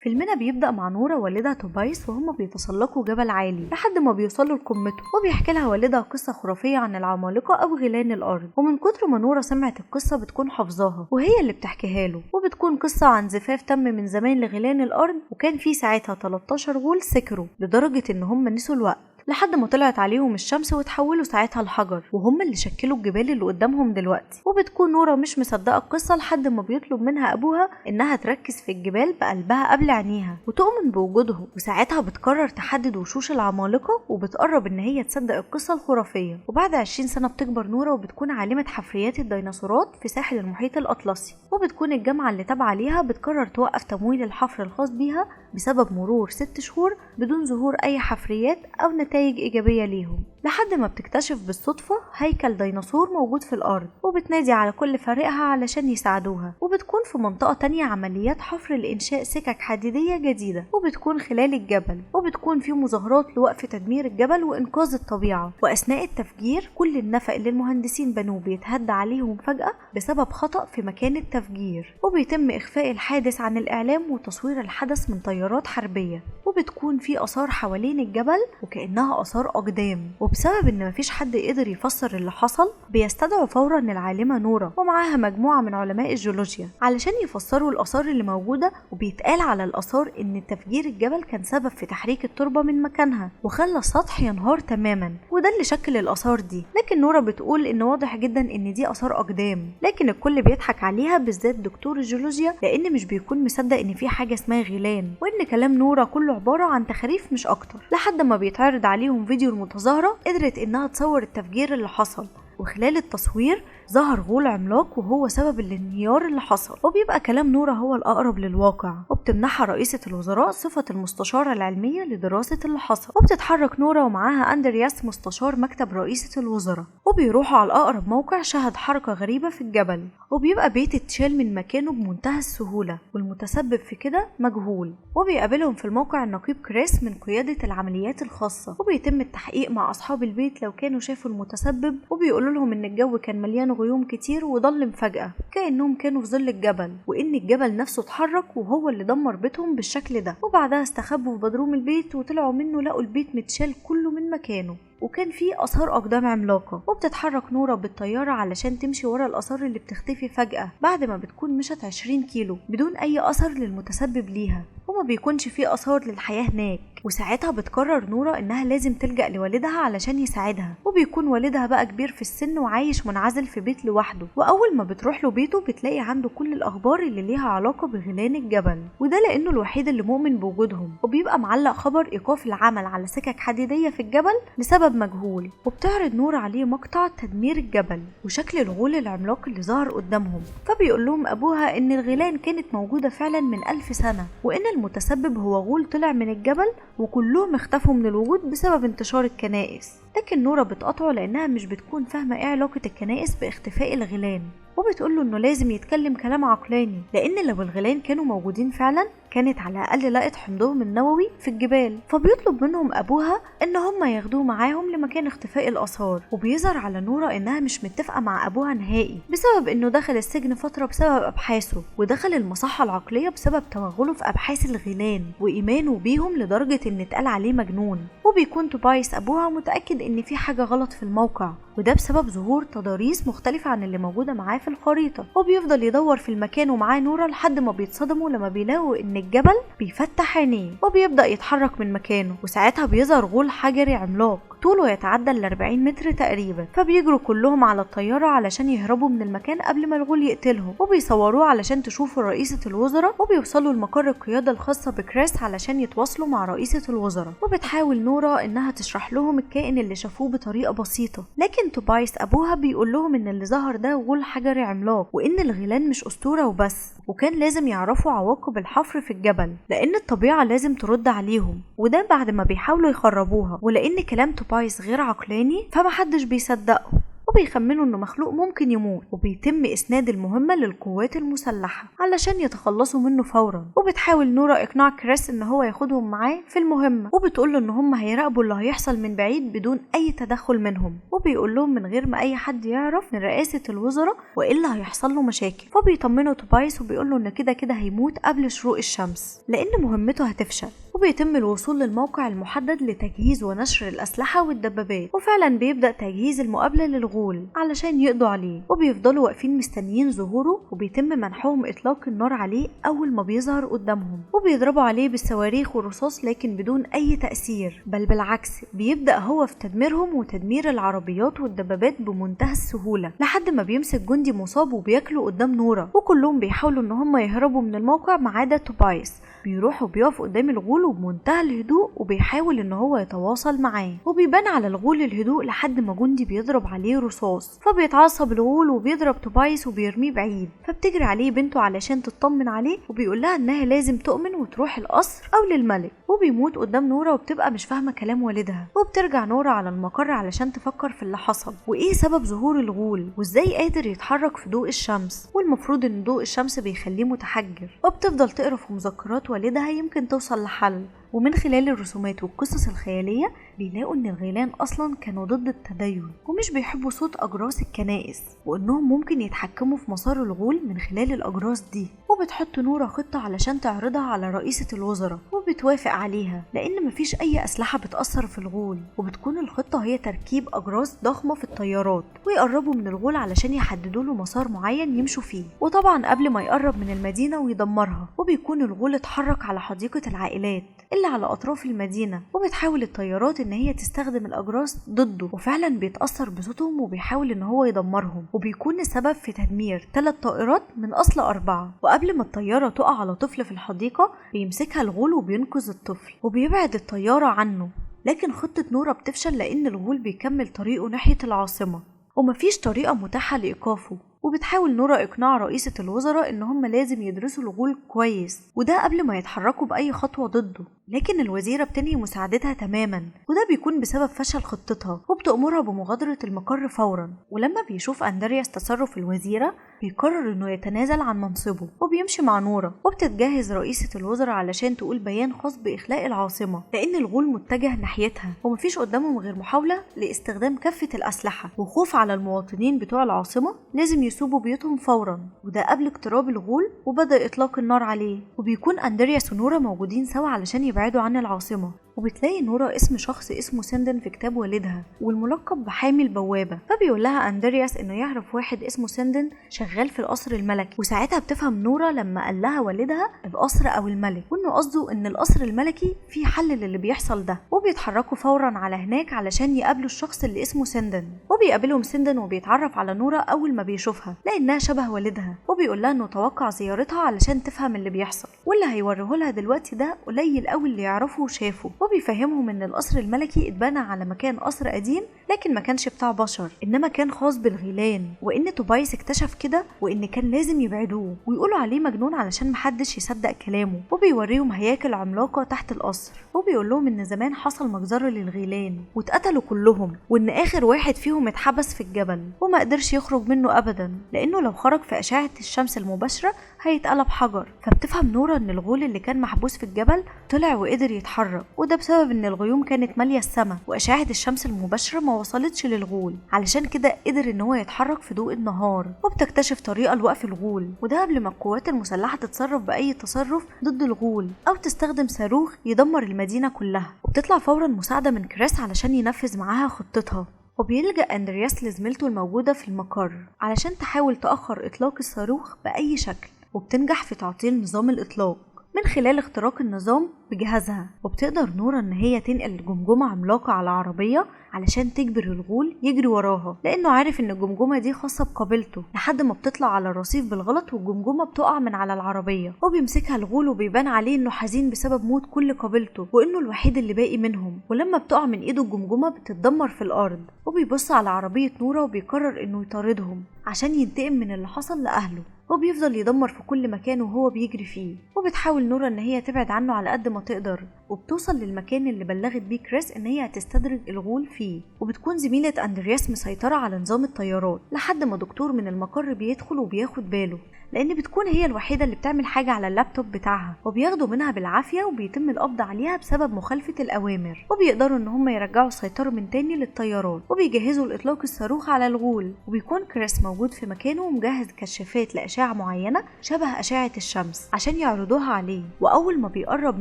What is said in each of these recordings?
فيلمنا بيبدأ مع نورة والدها توبايس وهم بيتسلقوا جبل عالي لحد ما بيوصلوا لقمته، وبيحكي لها والدها قصة خرافية عن العمالقة أو غيلان الأرض. ومن كتر ما نورة سمعت القصة بتكون حافظاها وهي اللي بتحكيها له، وبتكون قصة عن زفاف تم من زمان لغيلان الأرض، وكان في ساعتها 13 غول سكروا لدرجة إن هم نسوا الوقت لحد ما طلعت عليهم الشمس وتحولوا ساعتها لحجر، وهم اللي شكلوا الجبال اللي قدامهم دلوقتي. وبتكون نورة مش مصدقة القصة لحد ما بيطلب منها أبوها إنها تركز في الجبال بقلبها قبل عينيها وتؤمن بوجودهم، وساعتها بتقرر تحدد وشوش العمالقة وبتقرب إن هي تصدق القصة الخرافية. وبعد 20 سنة بتكبر نورة وبتكون عالمة حفريات الديناصورات في ساحل المحيط الأطلسي، وبتكون الجامعة اللي تابعة ليها بتقرر توقف تمويل الحفر الخاص بيها بسبب مرور 6 شهور بدون ظهور أي حفريات أو نتائج إيجابية ليهم، لحد ما بتكتشف بالصدفة هيكل ديناصور موجود في الأرض، وبتنادي على كل فريقها علشان يساعدوها. وبتكون في منطقة تانية عمليات حفر لإنشاء سكك حديدية جديدة، وبتكون خلال الجبل، وبتكون في مظاهرات لوقف تدمير الجبل وإنقاذ الطبيعة. وأثناء التفجير كل النفق اللي المهندسين بنوه بيتهد عليهم فجأة بسبب خطأ في مكان التفجير، وبيتم إخفاء الحادث عن الإعلام وتصوير الحدث من طيارات حربية. وبتكون في آثار حوالين الجبل وكأنها آثار أقدام، وبسبب ان مفيش حد قدر يفسر اللي حصل بيستدعوا فورا العالمة نورة ومعاها مجموعة من علماء الجيولوجيا علشان يفسروا الآثار اللي موجودة. وبيتقال على الآثار ان تفجير الجبل كان سبب في تحريك التربة من مكانها وخلى السطح ينهار تماما، وده اللي شكل الآثار دي. لكن نورة بتقول ان واضح جدا ان دي آثار أقدام، لكن الكل بيضحك عليها بالذات دكتور الجيولوجيا لان مش بيكون مصدق ان في حاجة اسمها غيلان، وان كلام نورة كله عبارة عن تخاريف مش اكتر. لحد ما بيتعرض عليهم فيديو المتظاهرة قدرت انها تصور التفجير اللي حصل، وخلال التصوير ظهر غول عملاق وهو سبب الانهيار اللي حصل. وبيبقى كلام نورة هو الأقرب للواقع، وبتمنحها رئيسة الوزراء صفة المستشارة العلمية لدراسة اللي حصل. وبتتحرك نورة ومعاها أندرياس مستشار مكتب رئيسة الوزراء، وبيروحوا على أقرب موقع شهد حركة غريبة في الجبل، وبيبقى بيت اتشال من مكانه بمنتهى السهولة والمتسبب في كده مجهول. وبيقابلهم في الموقع النقيب كريس من قيادة العمليات الخاصة، وبيتم التحقيق مع أصحاب البيت لو كانوا شافوا المتسبب، وبيقولوا لهم إن الجو كان مليان غيوم كتير وضلم فجأة كأنهم كانوا في ظل الجبل، وإن الجبل نفسه اتحرك وهو اللي دمر بيتهم بالشكل ده. وبعدها استخبوا في بدروم البيت وطلعوا منه لقوا البيت متشال كله من مكانه، وكان فيه آثار أقدام عملاقة. وبتتحرك نورة بالطيارة علشان تمشي ورا الآثار اللي بتختفي فجأة بعد ما بتكون مشت 20 كيلو بدون أي أثر للمتسبب ليها، وما بيكونش فيه آثار للحياة هناك. وساعتها بتقرر نورة إنها لازم تلجأ لوالدها علشان يساعدها، وبيكون والدها بقى كبير في السن وعايش منعزل في بيت لوحده. وأول ما بتروح له بيته بتلاقي عنده كل الأخبار اللي ليها علاقة بغيلان الجبل، وده لأنه الوحيد اللي مؤمن بوجودهم. وبيبقى معلق خبر إيقاف العمل على سكك حديدية في الجبل لسبب مجهول. وبتعرض نورة عليه مقطع تدمير الجبل وشكل الغول العملاق اللي ظهر قدامهم، فبيقول لهم أبوها إن الغيلان كانت موجودة فعلا من 1000 سنة، وإن المتسبب هو غول طلع من الجبل وكلهم اختفوا من الوجود بسبب انتشار الكنائس. لكن نورة بتقاطعه لأنها مش بتكون فاهمة ايه علاقة الكنائس باختفاء الغيلان، وبتقوله انه لازم يتكلم كلام عقلاني، لان لو الغيلان كانوا موجودين فعلا كانت على الاقل لقت حمضهم النووي في الجبال. فبيطلب منهم ابوها ان هم ياخدوه معاهم لمكان اختفاء الاثار. وبيظهر على نورة انها مش متفقة مع ابوها نهائي بسبب انه دخل السجن فترة بسبب ابحاثه، ودخل المصحة العقلية بسبب توغله في ابحاث الغيلان وايمانه بيهم لدرجة ان اتقال عليه مجنون. وبيكون توبايس ابوها متأكد ان في حاجة غلط في الموقع، وده بسبب ظهور تضاريس مختلفة عن اللي موجودة معاه في الخريطة. وبيفضل يدور في المكان ومعاه نورة لحد ما بيتصدموا لما بيلاقوا ان الجبل بيفتح عينيه وبيبدأ يتحرك من مكانه. وساعتها بيظهر غول حجري عملاق طوله يتعدى ال 40 متر تقريبا، فبيجروا كلهم على الطيارة علشان يهربوا من المكان قبل ما الغول يقتلهم. وبيصوروه علشان تشوفوا رئيسة الوزراء، وبيوصلوا لمقر القيادة الخاصة بكريس علشان يتواصلوا مع رئيسة الوزراء. وبتحاول نورة انها تشرح لهم الكائن اللي شافوه بطريقة بسيطة، لكن توبايس ابوها بيقول لهم ان اللي ظهر ده غول حجري عملاق، وان الغيلان مش اسطورة وبس، وكان لازم يعرفوا عواقب الحفر في الجبل لان الطبيعة لازم ترد عليهم، وده بعد ما بيحاولوا يخربوها. ولان كلام توبايس غير عقلاني فمحدش بيصدقه. وبيخمنوا انه مخلوق ممكن يموت، وبيتم اسناد المهمة للقوات المسلحة علشان يتخلصوا منه فورا. وبتحاول نورا اقناع كريس ان هو ياخدهم معاه في المهمة، وبتقول له ان هم هيراقبوا اللي هيحصل من بعيد بدون اي تدخل منهم، وبيقول لهم من غير ما اي حد يعرف من رئاسة الوزراء والا هيحصل له مشاكل. فبيطمنوا توبايس وبيقول له ان كده كده هيموت قبل شروق الشمس لان مهمته هتفشل. وبيتم الوصول للموقع المحدد لتجهيز ونشر الأسلحة والدبابات، وفعلا بيبدأ تجهيز المقابلة للغول علشان يقضوا عليه. وبيفضلوا واقفين مستنيين ظهوره، وبيتم منحهم إطلاق النار عليه أول ما بيظهر قدامهم، وبيضربوا عليه بالصواريخ والرصاص لكن بدون أي تأثير، بل بالعكس بيبدأ هو في تدميرهم وتدمير العربيات والدبابات بمنتهى السهولة، لحد ما بيمسك جندي مصاب وبياكله قدام نورا. وكلهم بيحاولوا ان هم يهربوا من الموقع ما عدا توبايس، بيروح وبيقف قدام الغول وبمنتهى الهدوء وبيحاول ان هو يتواصل معاه. وبيبان على الغول الهدوء لحد ما جندي بيضرب عليه رصاص، فبيتعصب الغول وبيضرب توبايس وبيرميه بعيد. فبتجري عليه بنته علشان تطمن عليه، وبيقول لها انها لازم تؤمن وتروح القصر او للملك. وبيموت قدام نورا وبتبقى مش فاهمه كلام والدها. وبترجع نورا على المقر علشان تفكر في اللي حصل وايه سبب ظهور الغول وازاي قادر يتحرك في ضوء الشمس، والمفروض ان ضوء الشمس بيخليه متحجر. وبتفضل تقرا في مذكرات والدها يمكن توصل لحل. ومن خلال الرسومات والقصص الخيالية بيلاقوا ان الغيلان اصلا كانوا ضد التدين ومش بيحبوا صوت اجراس الكنائس، وانهم ممكن يتحكموا في مسار الغول من خلال الاجراس دي. وبتحط نورا خطة علشان تعرضها على رئيسة الوزراء، وبتوافق عليها لان مفيش اي اسلحة بتأثر في الغول. وبتكون الخطة هي تركيب اجراس ضخمة في الطيارات ويقربوا من الغول علشان يحددوا له مسار معين يمشوا فيه، وطبعا قبل ما يقرب من المدينة ويدمرها. وبيكون الغول اتحرك على حديقة العائلات اللي على أطراف المدينة، وبتحاول الطيارات إن هي تستخدم الأجراس ضده، وفعلا بيتأثر بصوتهم وبيحاول إن هو يدمرهم، وبيكون السبب في تدمير 3 طائرات من أصل 4. وقبل ما الطيارة تقع على طفل في الحديقة بيمسكها الغول وبينقذ الطفل وبيبعد الطيارة عنه. لكن خطة نورا بتفشل لأن الغول بيكمل طريقه ناحية العاصمة ومفيش طريقة متاحة لإيقافه. وبتحاول نورا إقناع رئيسة الوزراء إن هم لازم يدرسوا الغول كويس، وده قبل ما يتحركوا بأي خطوة ضده. لكن الوزيرة بتنهي مساعدتها تماما، وده بيكون بسبب فشل خطتها، وبتأمرها بمغادرة المقر فورا. ولما بيشوف أندرياس تصرف الوزيرة بيقرر إنه يتنازل عن منصبه وبيمشي مع نورا. وبتتجهز رئيسة الوزراء علشان تقول بيان خاص بإخلاء العاصمة لأن الغول متجه ناحيتها ومفيش قدامهم غير محاولة لاستخدام كافة الأسلحة، وخوف على المواطنين بتوع العاصمة لازم يسيبوا بيوتهم فورا، وده قبل اقتراب الغول وبدأ إطلاق النار عليه. وبيكون أندرياس ونورا موجودين سوا علشان يبعدوا عن العاصمة. وبتلاقي نورا اسم شخص اسمه سندن في كتاب والدها والملقب بحامي البوابة، فبيقول لها أندرياس إنه يعرف واحد اسمه سندن شغال في القصر الملكي. وساعتها بتفهم نورا لما قال لها والدها القصر أو الملك، وإنه قصده إن القصر الملكي فيه حل للي بيحصل ده. وبيتحركوا فورا على هناك علشان يقابلوا الشخص اللي اسمه سندن. وبيقابلهم سندن وبيتعرف على نورا أول ما بيشوفها لأنها شبه والدها، وبيقول لها إنه توقع زيارتها علشان تفهم اللي بيحصل، واللي هيوريه لها دلوقتي ده قليل قوي اللي يعرفه وشافه. وبيفهمهم ان القصر الملكي اتبنى على مكان قصر قديم لكن ما كانش بتاع بشر انما كان خاص بالغيلان، وان توبايس اكتشف كده وان كان لازم يبعدوه ويقولوا عليه مجنون علشان محدش يصدق كلامه. وبيوريهم هياكل عملاقة تحت القصر، وبيقول لهم ان زمان حصل مجزرة للغيلان واتقتلوا كلهم، وان اخر واحد فيهم اتحبس في الجبل وما قدرش يخرج منه ابدا لانه لو خرج في اشعة الشمس المباشرة هيتقلب حجر. فبتفهم نورا ان الغول اللي كان محبوس في الجبل طلع وقدر يتحرك، وده بسبب ان الغيوم كانت ماليه السماء واشعه الشمس المباشره ما وصلتش للغول، علشان كده قدر ان هو يتحرك في ضوء النهار. وبتكتشف طريقه لوقف الغول، وده قبل ما القوات المسلحه تتصرف باي تصرف ضد الغول او تستخدم صاروخ يدمر المدينه كلها. وبتطلع فورا مساعده من كريس علشان ينفذ معاها خطتها. وبيلجأ أندرياس لزميلته الموجودة في المقر علشان تحاول تأخر إطلاق الصاروخ بأي شكل، وبتنجح في تعطيل نظام الإطلاق من خلال اختراق النظام بجهازها. وبتقدر نورا ان هي تنقل جمجمة عملاقة على عربية علشان تجبر الغول يجري وراها لانه عارف ان الجمجمة دي خاصة بقبيلته، لحد ما بتطلع على الرصيف بالغلط والجمجمة بتقع من على العربية. وبيمسكها الغول وبيبان عليه انه حزين بسبب موت كل قبيلته وانه الوحيد اللي باقي منهم. ولما بتقع من ايده الجمجمة بتتدمر في الارض. وبيبص على عربية نورا وبيقرر انه يطاردهم عشان ينتقم من اللي حصل لأهله، وبيفضل يدمر في كل مكان وهو بيجري فيه. وبتحاول نورا ان هي تبعد عنه على قد ما ما تقدر، وبتوصل للمكان اللي بلغت بيه كريس ان هي هتستدرج الغول فيه. وبتكون زميلة اندرياس مسيطرة على نظام الطيارات لحد ما دكتور من المقر بيدخل وبياخد باله، لان بتكون هي الوحيدة اللي بتعمل حاجة على اللابتوب بتاعها، وبياخدوا منها بالعافية وبيتم القبض عليها بسبب مخالفة الأوامر. وبيقدروا ان هم يرجعوا السيطرة من تاني للطيارات، وبيجهزوا لإطلاق الصاروخ على الغول. وبيكون كريس موجود في مكانه ومجهز كشافات لأشعة معينة شبه أشعة الشمس عشان يعرضوها عليه. وأول ما بيقرب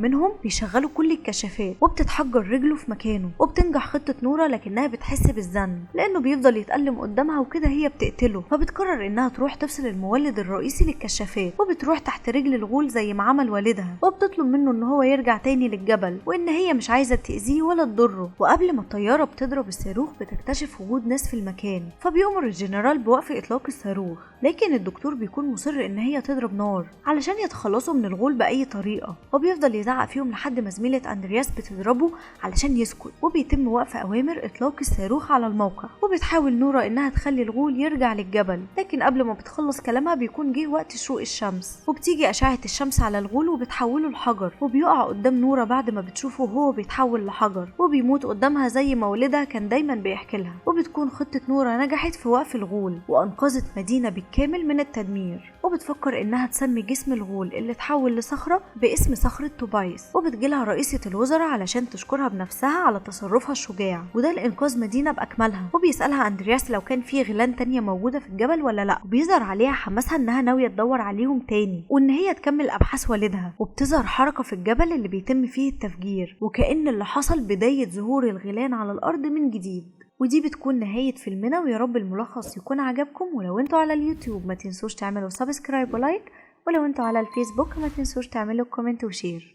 منهم بيشغلوا كل الكشافات، وبتتحجر رجله في مكانه. وبتنجح خطة نورا، لكنها بتحس بالذنب لأنه بيفضل يتألم قدامها وكده هي بتقتله. فبتقرر إنها تروح تفصل المولد الرئيسي للكشافات، وبتروح تحت رجل الغول زي ما عمل والدها، وبتطلب منه إن هو يرجع تاني للجبل، وإن هي مش عايزة تأذيه ولا تضره. وقبل ما الطيارة بتضرب الصاروخ بتكتشف وجود ناس في المكان، فبيأمر الجنرال بوقف إطلاق الصاروخ، لكن الدكتور بيكون مصر إن هي تضرب نار علشان يتخلصوا من الغول بأي طريقة. وبيفضل يزعق فيهم لحد ما زميلة أندرياس بتضربه علشان يسكت، وبيتم وقف أوامر إطلاق الصاروخ على الموقع. وبتحاول نورا إنها تخلي الغول يرجع للجبل، لكن قبل ما بتخلص كلامها بيكون جه وقت شروق الشمس، وبتيجي أشعة الشمس على الغول وبتحوله لحجر. وبيقع قدام نورا بعد ما بتشوفه وهو بيتحول لحجر، وبيموت قدامها زي ما والدها كان دايما بيحكي لها. وبتكون خطة نورا نجحت في وقف الغول، وأنقذت مدينة بالكامل من التدمير. وبتفكر إنها تسمي جسم الغول اللي اتحول لصخرة باسم صخرة توبايس. وبتجيلها رئيسة الوزراء علشان تشكرها بنفسها على تصرفها الشجاع، وده لإنقاذ مدينة بأكملها. وبيسألها أندرياس لو كان في غيلان تانية موجودة في الجبل ولا لأ، وبيظهر عليها حماسها إنها ناوية تدور عليهم تاني، وإن هي تكمل أبحاث والدها. وبتظهر حركة في الجبل اللي بيتم فيه التفجير، وكأن اللي حصل بداية ظهور الغيلان على الأرض من جديد. ودي بتكون نهاية فيلمنا، ويا رب الملخص يكون عجبكم. ولو انتوا على اليوتيوب ما تنسوش تعملوا سبسكرايب ولايك، ولو انتوا على الفيسبوك ما تنسوش تعملوا كومنت وشير.